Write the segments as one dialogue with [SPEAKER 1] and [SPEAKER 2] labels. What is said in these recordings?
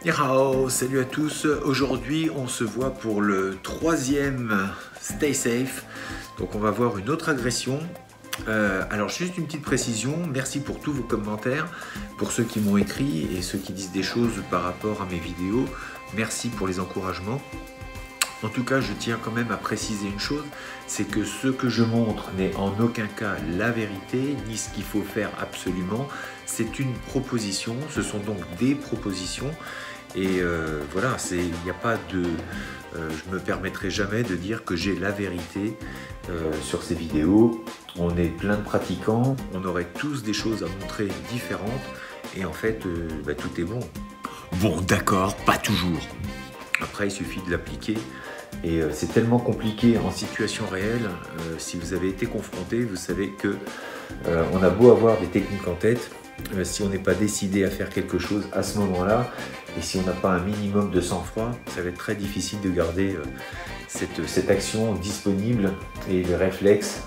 [SPEAKER 1] Yahoo, salut à tous. Aujourd'hui, on se voit pour le troisième Stay Safe. Donc, on va voir une autre agression. Alors, juste une petite précision. Merci pour tous vos commentaires, pour ceux qui m'ont écrit et ceux qui disent des choses par rapport à mes vidéos. Merci pour les encouragements. En tout cas, je tiens quand même à préciser une chose, c'est que ce que je montre n'est en aucun cas la vérité, ni ce qu'il faut faire absolument. C'est une proposition, ce sont donc des propositions. Et voilà, il n'y a pas de... je me permettrai jamais de dire que j'ai la vérité sur ces vidéos. On est plein de pratiquants, on aurait tous des choses à montrer différentes. Et en fait, tout est bon. Bon, d'accord, pas toujours. Après, il suffit de l'appliquer. Et c'est tellement compliqué en situation réelle. Si vous avez été confronté, vous savez que on a beau avoir des techniques en tête, si on n'est pas décidé à faire quelque chose à ce moment-là, et si on n'a pas un minimum de sang-froid, ça va être très difficile de garder cette action disponible et le réflexe.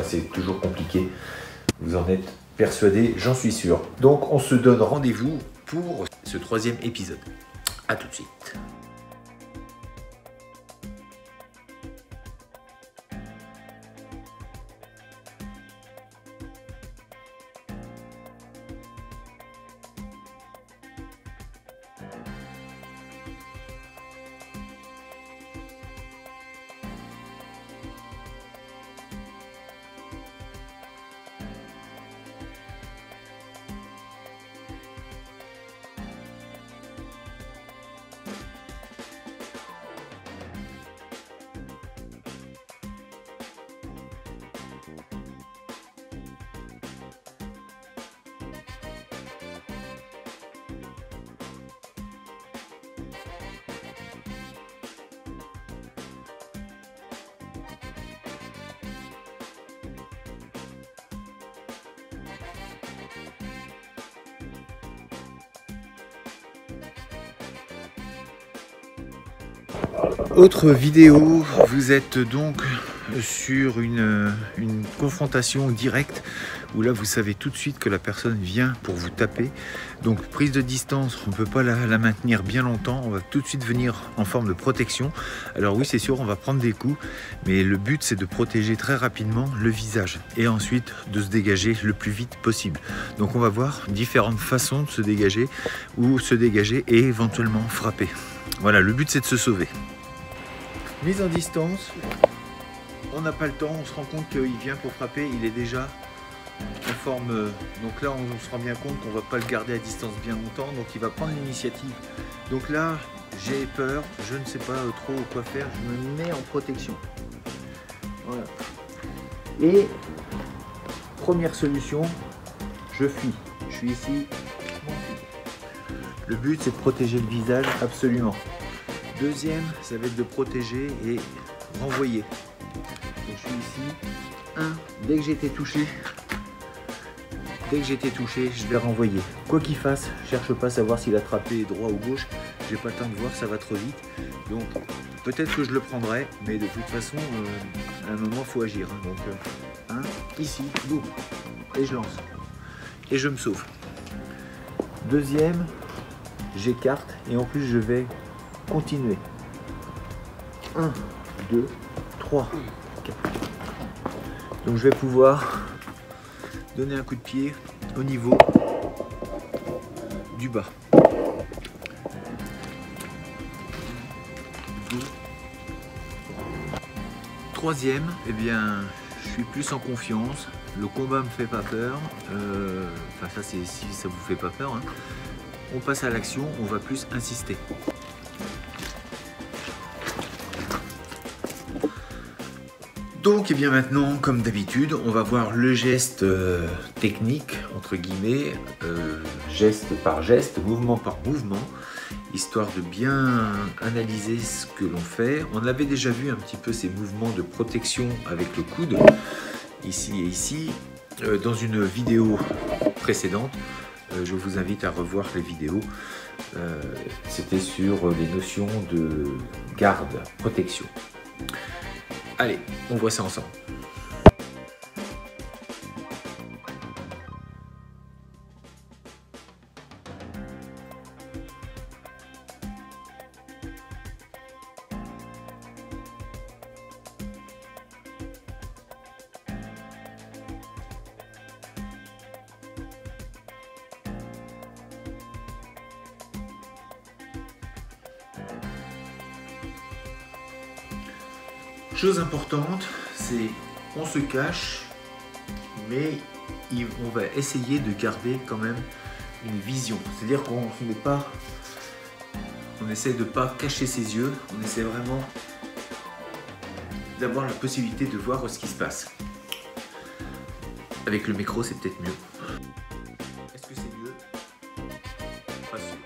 [SPEAKER 1] C'est toujours compliqué. Vous en êtes persuadé, j'en suis sûr. Donc on se donne rendez-vous pour ce troisième épisode. A tout de suite. Autre vidéo, vous êtes donc sur une confrontation directe où là vous savez tout de suite que la personne vient pour vous taper. Donc prise de distance, on ne peut pas la maintenir bien longtemps, on va tout de suite venir en forme de protection. Alors oui, c'est sûr, on va prendre des coups, mais le but c'est de protéger très rapidement le visage et ensuite de se dégager le plus vite possible. Donc on va voir différentes façons de se dégager ou se dégager et éventuellement frapper. Voilà, le but c'est de se sauver. Mise en distance, on n'a pas le temps, on se rend compte qu'il vient pour frapper, il est déjà en forme. Donc là, on se rend bien compte qu'on ne va pas le garder à distance bien longtemps, donc il va prendre l'initiative. Donc là, j'ai peur, je ne sais pas trop quoi faire, je me mets en protection. Voilà. Et première solution, je fuis. Je suis ici, je m'enfuis. Le but, c'est de protéger le visage, absolument. Deuxième, ça va être de protéger et renvoyer. Donc je suis ici. Dès que j'ai été touché, je vais renvoyer. Quoi qu'il fasse, je cherche pas à savoir s'il a attrapé droit ou gauche. J'ai pas le temps de voir, ça va trop vite. Donc peut-être que je le prendrai, mais de toute façon, à un moment, il faut agir. Donc ici, boum, et je lance. Et je me sauve. Deuxième, j'écarte et en plus je vais continuer. 1, 2, 3, 4. Donc je vais pouvoir donner un coup de pied au niveau du bas. 2. Troisième, eh bien, je suis plus en confiance. Le combat me fait pas peur. Ça c'est si ça vous fait pas peur. On passe à l'action, on va plus insister. Donc, et bien maintenant, comme d'habitude, on va voir le geste technique, entre guillemets, geste par geste, mouvement par mouvement, histoire de bien analyser ce que l'on fait. On avait déjà vu un petit peu ces mouvements de protection avec le coude, ici et ici, dans une vidéo précédente. Je vous invite à revoir les vidéos. C'était sur les notions de garde, protection. Allez, on voit ça ensemble. Chose importante, c'est on se cache, mais on va essayer de garder quand même une vision. C'est-à-dire qu'on n'est pas, on essaie de pas cacher ses yeux, on essaie vraiment d'avoir la possibilité de voir ce qui se passe. Avec le micro, c'est peut-être mieux. Est-ce que c'est mieux? Pas sûr.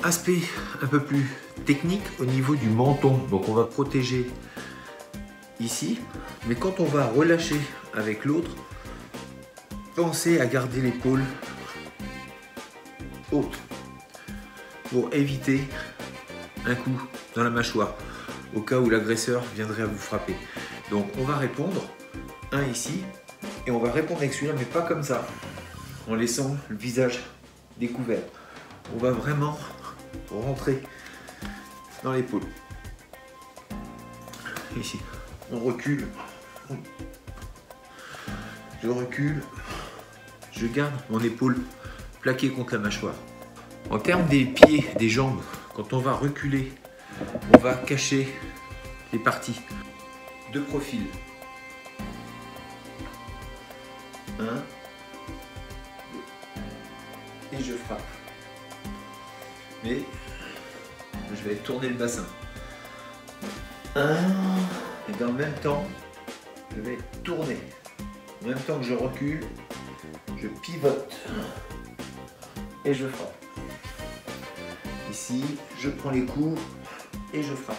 [SPEAKER 1] Aspect un peu plus technique au niveau du menton. Donc on va protéger ici, mais quand on va relâcher avec l'autre, pensez à garder l'épaule haute pour éviter un coup dans la mâchoire au cas où l'agresseur viendrait à vous frapper. Donc on va répondre, un ici, et on va répondre avec celui-là, mais pas comme ça, en laissant le visage découvert. On va vraiment rentrer dans l'épaule. Ici, on recule. Je recule. Je garde mon épaule plaquée contre la mâchoire. En termes des pieds, des jambes, quand on va reculer, on va cacher les parties de profil. 1, 2, et je frappe. Mais je vais tourner le bassin. 1, et dans le même temps, je vais tourner. En même temps que je recule, je pivote et je frappe. Ici, je prends les coups et je frappe.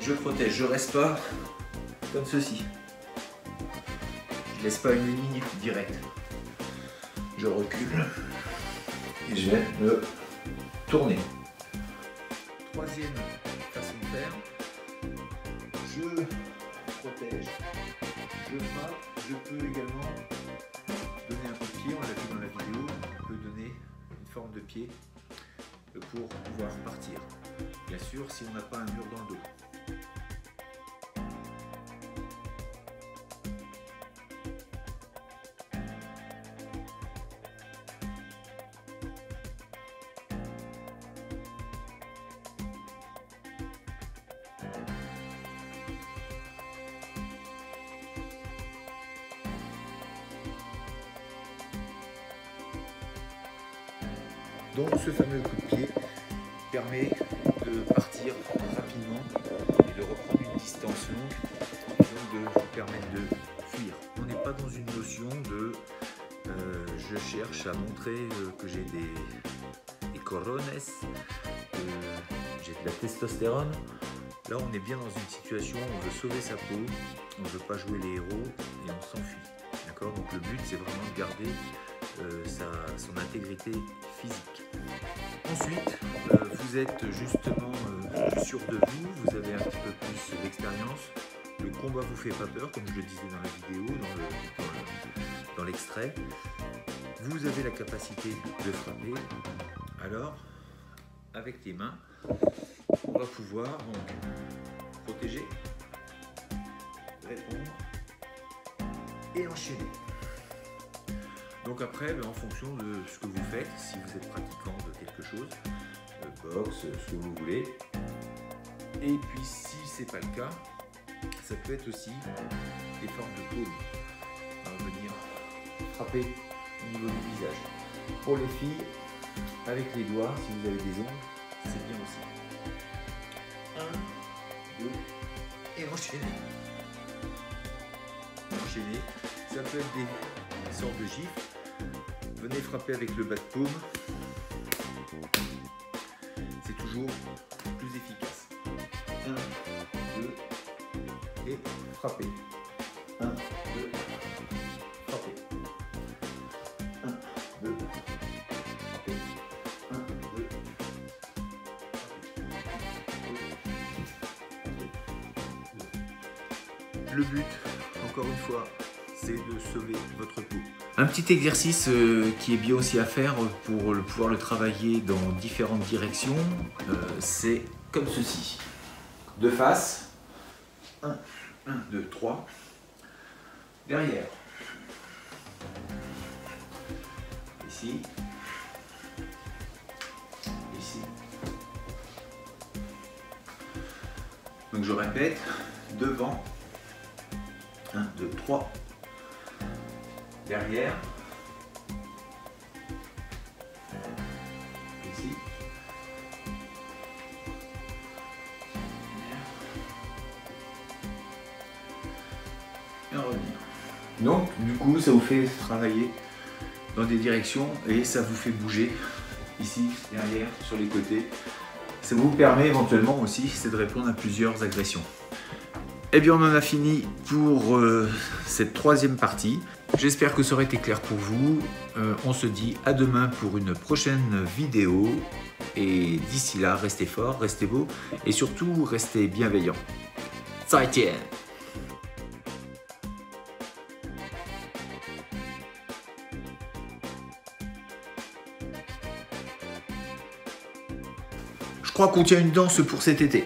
[SPEAKER 1] Je protège, je reste pas comme ceci. Je laisse pas une ligne directe. Je recule et je vais me tourner. Troisième façon de faire, je protège, je frappe, je peux également donner un coup de pied, on l'a vu dans la vidéo, on peut donner une forme de pied pour pouvoir partir. Bien sûr, si on n'a pas un mur dans le dos. Donc ce fameux coup de pied permet de partir rapidement et de reprendre une distance longue et donc de vous permettre de fuir. On n'est pas dans une notion de je cherche à montrer que j'ai des corones, j'ai de la testostérone. Là on est bien dans une situation où on veut sauver sa peau, on ne veut pas jouer les héros et on s'enfuit. D'accord ? Donc le but c'est vraiment de garder son intégrité physique. Ensuite, vous êtes justement sûr de vous, vous avez un petit peu plus d'expérience, le combat vous fait pas peur, comme je le disais dans la vidéo, dans l'extrait. Vous avez la capacité de frapper, alors avec les mains, on va pouvoir donc protéger, répondre et enchaîner. Donc après, en fonction de ce que vous faites, si vous êtes pratiquant de quelque chose, boxe, ce que vous voulez. Et puis si c'est pas le cas, ça peut être aussi des formes de paume. On va venir frapper au niveau du visage. Pour les filles, avec les doigts, si vous avez des ongles, c'est bien aussi. 1, 2, et enchaîner. Enchaîner. Ça peut être des sortes de gifles. Venez frapper avec le bas de paume. C'est toujours plus efficace. 1, 2, et frapper. 1, 2, frapper. 1, 2, frapper. 1, 2, frapper. Le but, encore une fois, c'est de sauver votre peau. Un petit exercice qui est bien aussi à faire pour pouvoir le travailler dans différentes directions, c'est comme ceci. De face, 1, 2, 3, derrière, ici, ici. Donc je répète, devant, 1, 2, 3, derrière, ici, et revenir. Donc du coup ça vous fait travailler dans des directions et ça vous fait bouger ici, derrière, sur les côtés. Ça vous permet éventuellement aussi de répondre à plusieurs agressions. Eh bien on en a fini pour cette troisième partie. J'espère que ça aurait été clair pour vous. On se dit à demain pour une prochaine vidéo. Et d'ici là, restez forts, restez beaux et surtout restez bienveillants. Zaijian. Je crois qu'on tient une danse pour cet été.